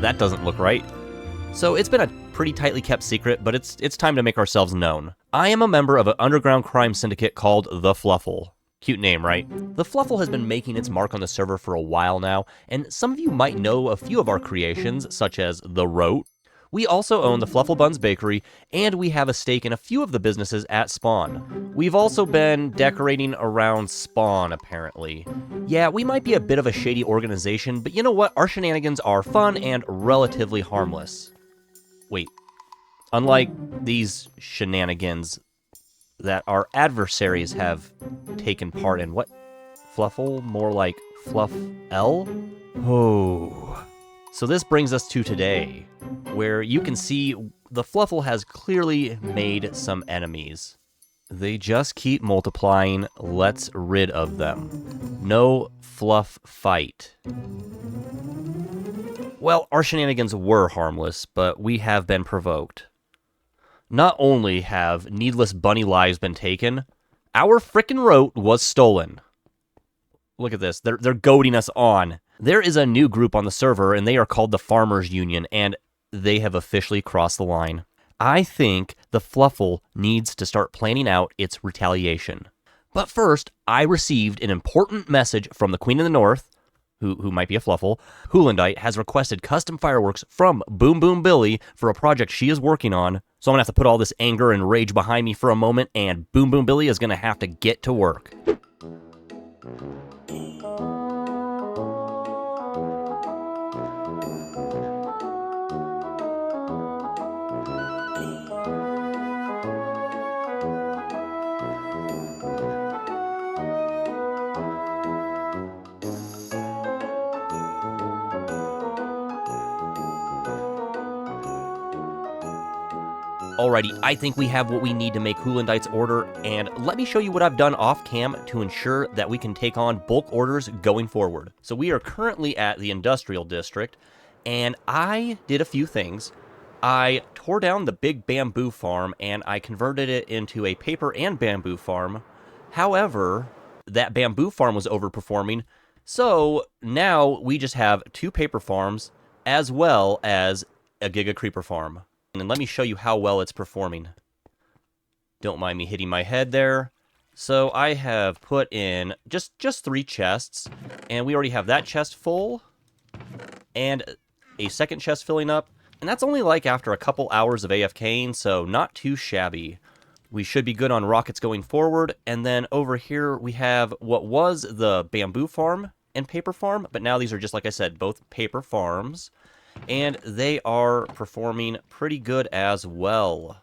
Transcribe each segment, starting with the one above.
that doesn't look right. So it's been a pretty tightly kept secret, but it's time to make ourselves known. I am a member of an underground crime syndicate called the Fluffle. Cute name, right? The Fluffle has been making its mark on the server for a while now, and some of you might know a few of our creations, such as the Roat. We also own the Fluffle Buns Bakery, and we have a stake in a few of the businesses at Spawn. We've also been decorating around Spawn, apparently. Yeah, we might be a bit of a shady organization, but you know what? Our shenanigans are fun and relatively harmless. Wait, unlike these shenanigans that our adversaries have taken part in. What? Fluffle? More like Fluffle? Oh. So this brings us to today, where you can see the Fluffle has clearly made some enemies. They just keep multiplying. Let's rid of them. No fluff fight. Well, our shenanigans were harmless, but we have been provoked. Not only have needless bunny lives been taken, our frickin' Roat was stolen. Look at this. They're goading us on. There is a new group on the server, and they are called the Farmers Union, and they have officially crossed the line. I think the Fluffle needs to start planning out its retaliation. But first, I received an important message from the Queen of the North, who might be a Fluffle. Hoolandite has requested custom fireworks from Boom Boom Billy for a project she is working on. So I'm going to have to put all this anger and rage behind me for a moment, and Boom Boom Billy is going to have to get to work. Alrighty, I think we have what we need to make Hoolandite's order, and let me show you what I've done off-cam to ensure that we can take on bulk orders going forward. So we are currently at the Industrial District, and I did a few things. I tore down the big bamboo farm, and I converted it into a paper and bamboo farm. However, that bamboo farm was overperforming, so now we just have 2 paper farms, as well as a Giga Creeper farm. And let me show you how well it's performing. Don't mind me hitting my head there. So I have put in just 3 chests, and we already have that chest full, and a second chest filling up, and that's only like after a couple hours of AFKing, so not too shabby. We should be good on rockets going forward, and then over here we have what was the bamboo farm and paper farm, but now these are just, like I said, both paper farms. And they are performing pretty good as well.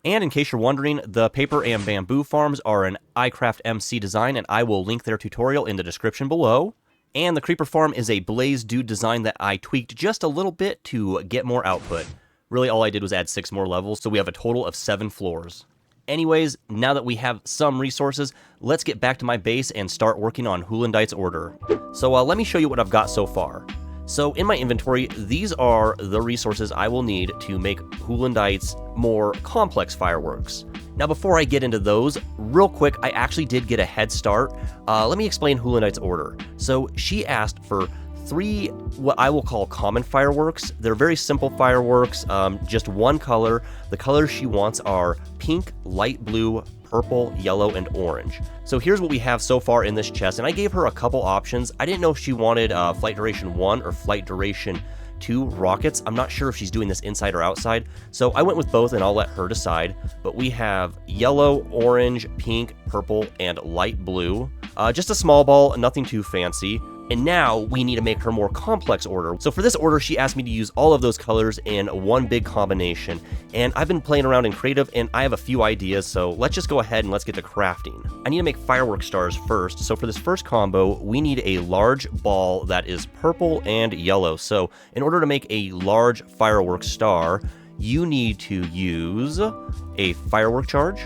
And in case you're wondering, the paper and bamboo farms are an iCraft MC design, and I will link their tutorial in the description below. And the creeper farm is a Blaze Dude design that I tweaked just a little bit to get more output. Really, all I did was add 6 more levels, so we have a total of 7 floors. Anyways, now that we have some resources, let's get back to my base and start working on Hoolandite's order. So let me show you what I've got so far. So in my inventory, these are the resources I will need to make Hoolandite's more complex fireworks. Now before I get into those, real quick, I actually did get a head start. Let me explain Hoolandite's order. So she asked for 3 what I will call common fireworks. They're very simple fireworks, just 1 color. The colors she wants are pink, light blue, purple, yellow, and orange. So here's what we have so far in this chest, and I gave her a couple options. I didn't know if she wanted flight duration 1 or flight duration 2 rockets. I'm not sure if she's doing this inside or outside, so I went with both and I'll let her decide. But we have yellow, orange, pink, purple, and light blue. Just a small ball, nothing too fancy. And now we need to make her more complex order. So for this order, she asked me to use all of those colors in one big combination. And I've been playing around in creative and I have a few ideas, so let's just go ahead and let's get to crafting. I need to make firework stars first. So for this first combo, we need a large ball that is purple and yellow. So in order to make a large firework star, you need to use a firework charge,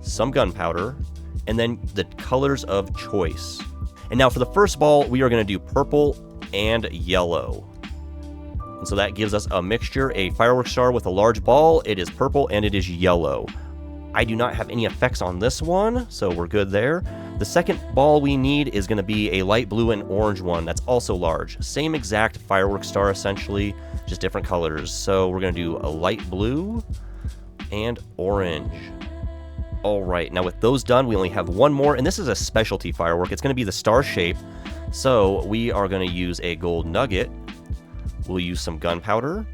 some gunpowder, and then the colors of choice. And now for the first ball, we are going to do purple and yellow. And so that gives us a mixture, a fireworks star with a large ball. It is purple and it is yellow. I do not have any effects on this one, so we're good there. The second ball we need is going to be a light blue and orange one that's also large. Same exact firework star essentially, just different colors. So we're going to do a light blue and orange. All right, now with those done, we only have one more, and this is a specialty firework. It's going to be the star shape. So we are going to use a gold nugget. We'll use some gunpowder.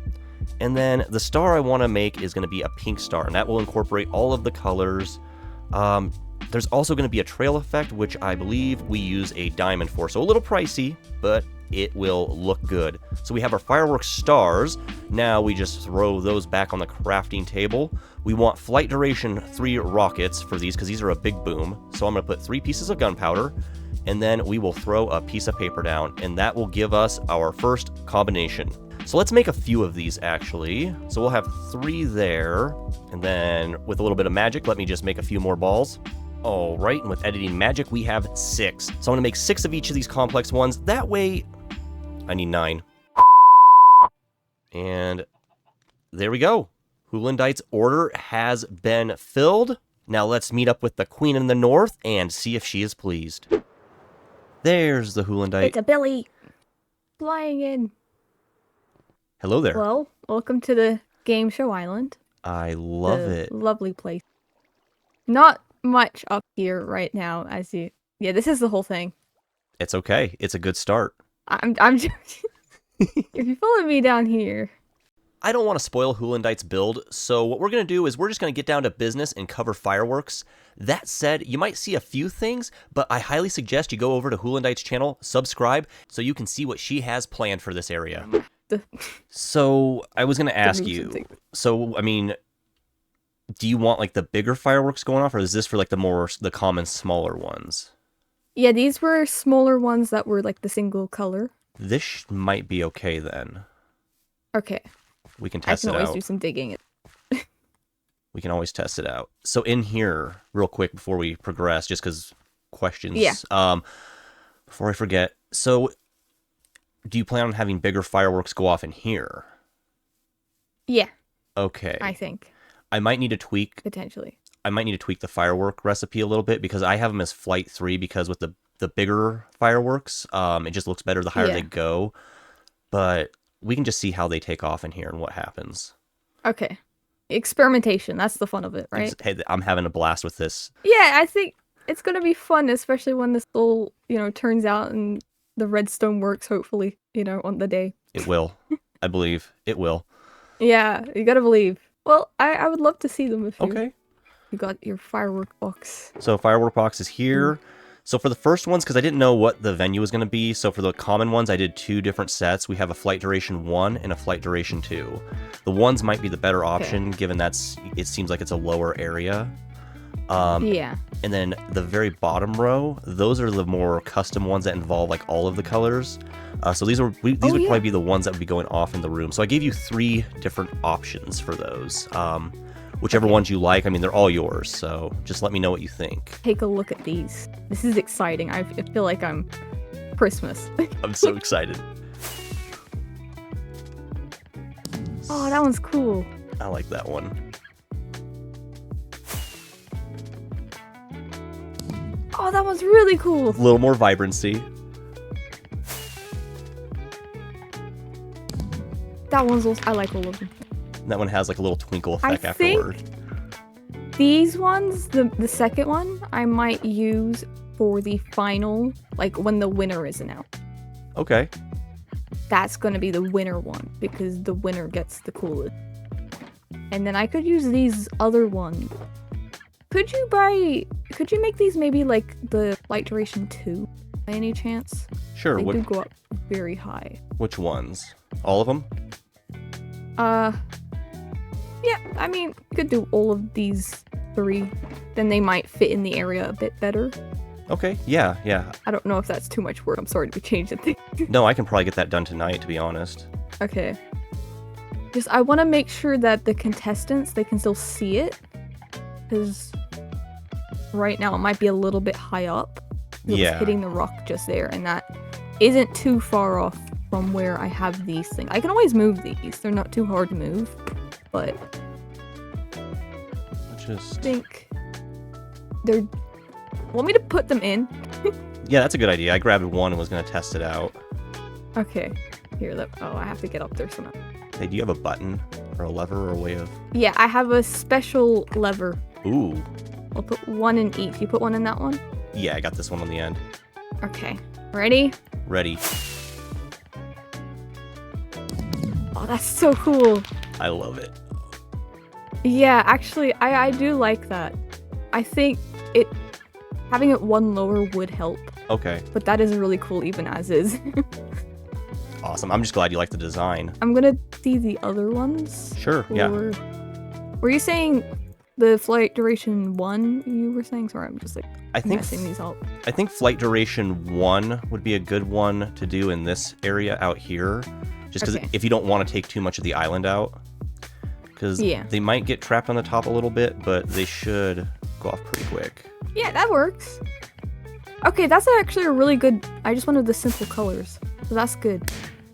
And then the star I want to make is going to be a pink star, and that will incorporate all of the colors. There's also going to be a trail effect, which I believe we use a diamond for. So a little pricey, but it will look good. So we have our fireworks stars. Now we just throw those back on the crafting table. We want flight duration 3 rockets for these because these are a big boom. So I'm going to put 3 pieces of gunpowder, and then we will throw a piece of paper down, and that will give us our first combination. So let's make a few of these actually. So we'll have 3 there, and then with a little bit of magic, let me just make a few more balls. All right, and with editing magic, we have 6. So I'm gonna make 6 of each of these complex ones. That way, I need 9. And there we go. Hoolandite's order has been filled. Now let's meet up with the queen in the north and see if she is pleased. There's the Hoolandite. It's a Billy flying in. Hello there. Well, welcome to the Game Show Island. I love it. Lovely place. Not much up here right now, as you. Yeah, this is the whole thing. It's okay. It's a good start. I'm joking. If you follow me down here. I don't want to spoil Hoolandite's build, so what we're going to do is we're just going to get down to business and cover fireworks. That said, you might see a few things, but I highly suggest you go over to Hoolandite's channel, subscribe, so you can see what she has planned for this area. So, I was going to ask you, so, I mean, do you want, like, the bigger fireworks going off, or is this for, like, the common smaller ones? Yeah, these were smaller ones that were, like, the single color. This might be okay, then. Okay. We can test it out. I can always do some digging. We can always test it out. So in here, real quick before we progress, just because questions. Yeah. Before I forget, so do you plan on having bigger fireworks go off in here? Yeah. Okay. I think. I might need to tweak. Potentially. I might need to tweak the firework recipe a little bit because I have them as flight 3 because with the bigger fireworks, it just looks better the higher they go. But we can just see how they take off in here and what happens. Okay. Experimentation, that's the fun of it, right? Hey, I'm having a blast with this. Yeah, I think it's going to be fun, especially when this all, turns out and the redstone works, hopefully, on the day. It will. I believe. It will. Yeah, you gotta believe. Well, I would love to see them if you got your firework box. So firework box is here. So for the first ones, because I didn't know what the venue was going to be, so for the common ones, I did 2 different sets. We have a flight duration 1 and a flight duration 2. The ones might be the better option, given it seems like it's a lower area. Yeah. And then the very bottom row, those are the more custom ones that involve like all of the colors. So these would probably be the ones that would be going off in the room. So I gave you 3 different options for those. Whichever ones you like, I mean, they're all yours, so just let me know what you think. Take a look at these. This is exciting. I feel like I'm Christmas. I'm so excited. Oh, that one's cool. I like that one. Oh, that one's really cool. A little more vibrancy. That one's also, I like all of them. That one has like a little twinkle effect afterward. These ones, the second one, I might use for the final, like when the winner isn't out. Okay. That's going to be the winner one, because the winner gets the coolest. And then I could use these other ones. Could you make these maybe like the light duration 2 by any chance? Sure. They do go up very high. Which ones? All of them? Yeah, I mean, you could do all of these 3. Then they might fit in the area a bit better. Okay, yeah. I don't know if that's too much work. I'm sorry to be changing things. No, I can probably get that done tonight, to be honest. Okay. Just, I want to make sure that the contestants, they can still see it. Because right now it might be a little bit high up. It's hitting the rock just there, and that isn't too far off from where I have these things. I can always move these. They're not too hard to move. But I think they're Want me to put them in? Yeah, that's a good idea. I grabbed one and was going to test it out. Okay. Here, oh, I have to get up there somehow. Hey, do you have a button or a lever or a way of... Yeah, I have a special lever. Ooh. I'll put one in each. You put one in that one? Yeah, I got this one on the end. Okay. Ready? Ready. Oh, that's so cool. I love it. Yeah, actually, I do like that. I think having it one lower would help. Okay. But that is really cool even as is. Awesome. I'm just glad you like the design. I'm gonna see the other ones. Sure, yeah. Were you saying the flight duration 1 you were saying? Sorry, I'm just like messing these up. I think flight duration 1 would be a good one to do in this area out here. Just because if you don't want to take too much of the island out. Because they might get trapped on the top a little bit, but they should go off pretty quick. Yeah, that works. Okay, that's actually a really good... I just wanted the simple colors. So that's good.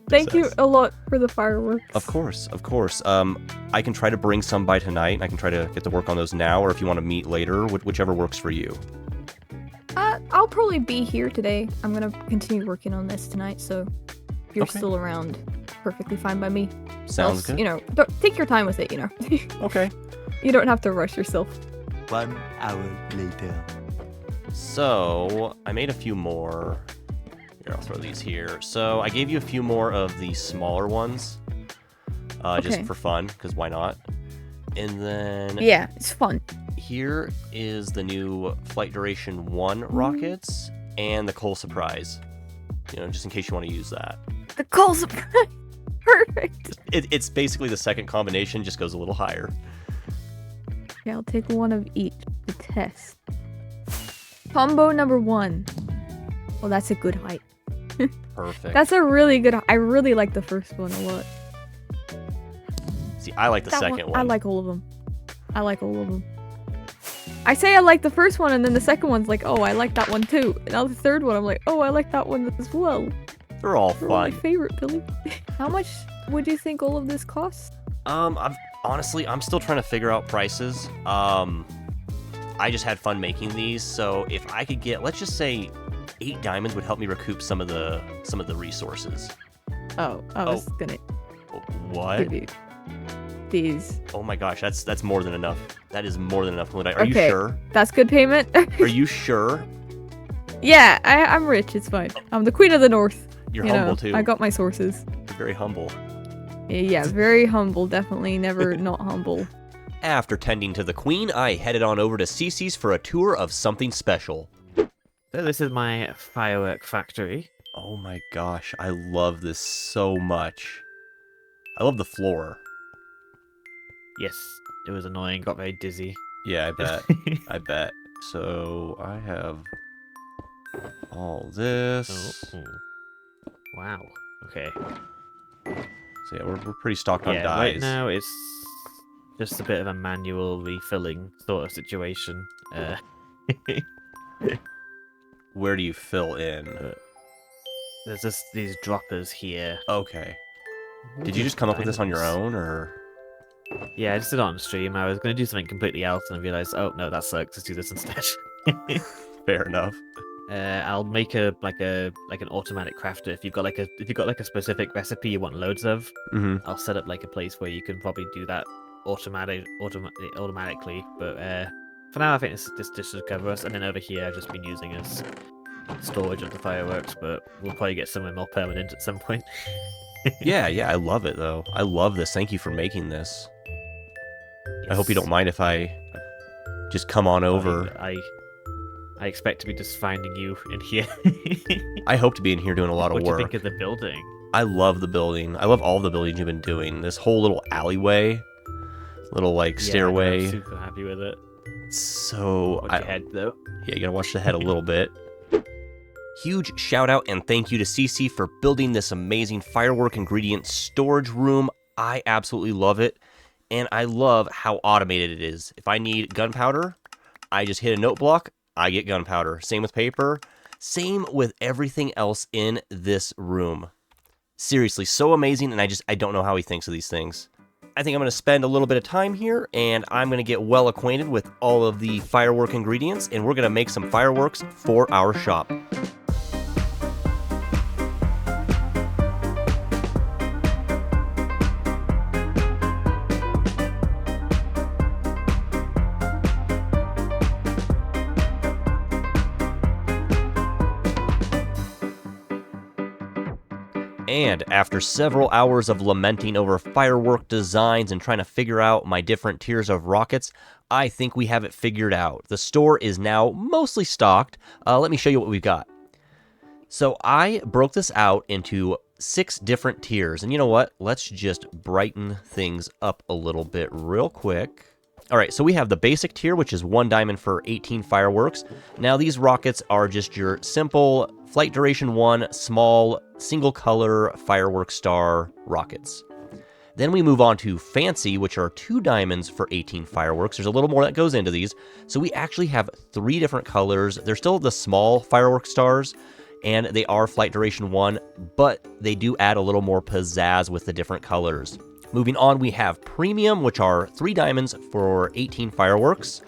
Thank you a lot for the fireworks. Of course, of course. I can try to bring some by tonight. I can try to get to work on those now, or if you want to meet later, whichever works for you. I'll probably be here today. I'm gonna continue working on this tonight, so if you're still around, perfectly fine by me. Sounds good. You know, take your time with it, you know. Okay. You don't have to rush yourself. 1 hour later. So, I made a few more. Here, I'll throw these here. So, I gave you a few more of the smaller ones. Just for fun, because why not? And then... Yeah, it's fun. Here is the new Flight Duration 1 rockets and the Coal Surprise. You know, just in case you want to use that. The Coal Surprise! Perfect! It's basically the second combination, just goes a little higher. Okay, I'll take one of each to test. Combo number 1. Well, that's a good height. Perfect. That's a really good... I really like the first one a lot. See, I like the second one. I like all of them. I like all of them. I say I like the first one, and then the second one's like, oh, I like that one too. And now the third one, I'm like, oh, I like that one as well. They're all They're fun. my favorite, Billy. How much would you think all of this costs? Honestly, I'm still trying to figure out prices. I just had fun making these, so if I could get, let's just say, 8 diamonds would help me recoup some of the resources. Oh, I was gonna What? give you these. Oh my gosh, that's more than enough. That is more than enough. Are you sure? That's good payment. Are you sure? Yeah, I'm rich. It's fine. I'm the queen of the north. You're humble too. I got my sources. You're very humble. Yeah, very humble. Definitely never not humble. After tending to the queen, I headed on over to Cece's for a tour of something special. So this is my firework factory. Oh my gosh, I love this so much. I love the floor. Yes, it was annoying, got very dizzy. Yeah, I bet. I bet. So, I have all this. Oh. Wow, okay. So yeah, we're pretty stocked on dyes. Right now it's just a bit of a manual refilling sort of situation. Where do you fill in? There's just these droppers here. Okay. Did you just come up with this on your own, or...? Yeah, I just did it on stream. I was going to do something completely else and I realized, oh, no, that sucks. Let's do this instead. Fair enough. I'll make an automatic crafter. If you've got like a specific recipe you want loads of, I'll set up like a place where you can probably do that automatically. But for now, I think this should cover us. And then over here, I've just been using as storage of the fireworks, but we'll probably get somewhere more permanent at some point. Yeah, I love it though. I love this. Thank you for making this. Yes. I hope you don't mind if I just come on over. I expect to be just finding you in here. I hope to be in here doing a lot of work. What do you think of the building? I love the building. I love all the buildings you've been doing. This whole little alleyway, little like stairway. I'm super happy with it. So watch your head though. Yeah, you gotta watch the head a little bit. Huge shout out and thank you to Cece for building this amazing firework ingredient storage room. I absolutely love it. And I love how automated it is. If I need gunpowder, I just hit a note block, I get gunpowder. Same with paper. Same with everything else in this room. Seriously, so amazing, and I don't know how he thinks of these things. I think I'm going to spend a little bit of time here, and I'm going to get well acquainted with all of the firework ingredients, and we're going to make some fireworks for our shop. And after several hours of lamenting over firework designs and trying to figure out my different tiers of rockets, I think we have it figured out. The store is now mostly stocked. Let me show you what we've got. So I broke this out into 6 different tiers. And you know what? Let's just brighten things up a little bit real quick. All right, so we have the basic tier, which is 1 diamond for 18 fireworks. Now, these rockets are just your simple flight duration 1, small, single color firework star rockets. Then we move on to fancy, which are 2 diamonds for 18 fireworks. There's a little more that goes into these. So we actually have 3 different colors. They're still the small firework stars, and they are flight duration 1, but they do add a little more pizzazz with the different colors. Moving on, we have premium, which are 3 diamonds for 18 fireworks.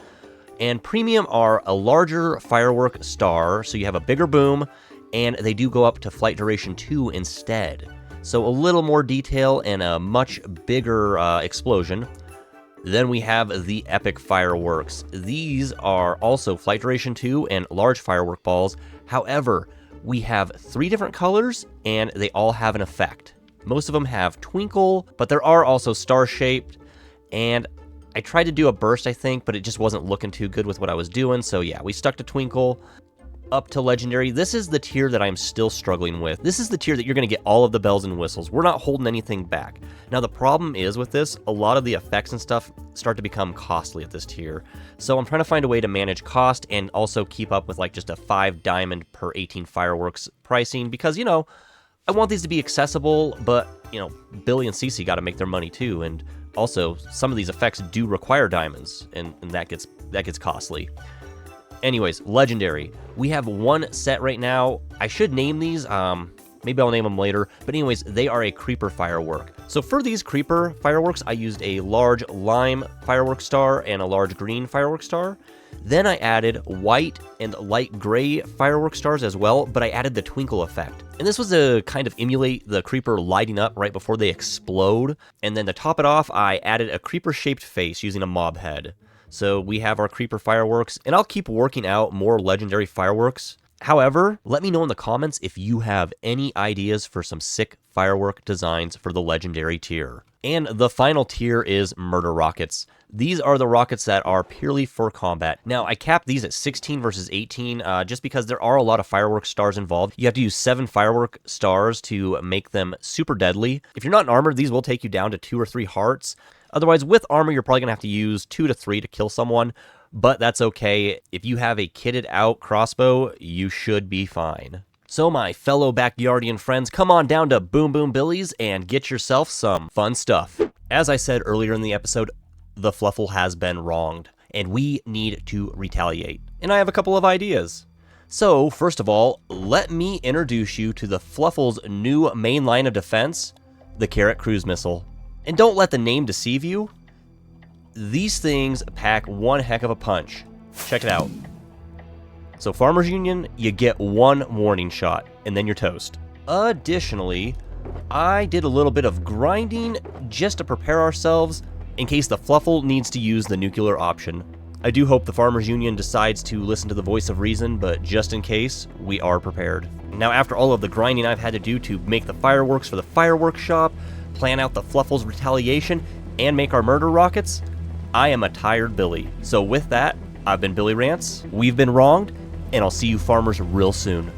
And premium are a larger firework star, so you have a bigger boom, and they do go up to flight duration 2 instead. So a little more detail and a much bigger explosion. Then we have the epic fireworks. These are also flight duration 2 and large firework balls. However, we have 3 different colors, and they all have an effect. Most of them have twinkle, but there are also star-shaped, and I tried to do a burst, I think, but it just wasn't looking too good with what I was doing, so yeah, we stuck to twinkle. Up to legendary, this is the tier that I'm still struggling with. This is the tier that you're going to get all of the bells and whistles. We're not holding anything back. Now, the problem is with this, a lot of the effects and stuff start to become costly at this tier. So I'm trying to find a way to manage cost and also keep up with like just a 5 diamond per 18 fireworks pricing, because, you know, I want these to be accessible, but, you know, Billy and Cece got to make their money too, and also some of these effects do require diamonds, and that gets costly. Anyways, legendary. We have 1 set right now. I should name these, maybe I'll name them later, but anyways, they are a creeper firework. So for these creeper fireworks, I used a large lime firework star and a large green firework star. Then I added white and light gray firework stars as well, but I added the twinkle effect. And this was to kind of emulate the creeper lighting up right before they explode. And then to top it off, I added a creeper-shaped face using a mob head. So we have our creeper fireworks, and I'll keep working out more legendary fireworks. However, let me know in the comments if you have any ideas for some sick firework designs for the legendary tier. And the final tier is murder rockets. These are the rockets that are purely for combat. Now, I capped these at 16 versus 18 just because there are a lot of firework stars involved. You have to use 7 firework stars to make them super deadly. If you're not in armor, these will take you down to 2 or 3 hearts. Otherwise, with armor, you're probably going to have to use 2 to 3 to kill someone, but that's okay. If you have a kitted out crossbow, you should be fine. So my fellow backyardian friends, come on down to Boom Boom Billy's and get yourself some fun stuff. As I said earlier in the episode, the Fluffle has been wronged, and we need to retaliate. And I have a couple of ideas. So, first of all, let me introduce you to the Fluffle's new main line of defense, the Carrot Cruise Missile. And don't let the name deceive you. These things pack one heck of a punch. Check it out. So Farmers Union, you get 1 warning shot, and then you're toast. Additionally, I did a little bit of grinding just to prepare ourselves in case the Fluffle needs to use the nuclear option. I do hope the Farmers Union decides to listen to the voice of reason, but just in case, we are prepared. Now, after all of the grinding I've had to do to make the fireworks for the fireworks shop, plan out the Fluffle's retaliation, and make our murder rockets, I am a tired Billy. So with that, I've been Billy Rants, we've been wronged, and I'll see you farmers real soon.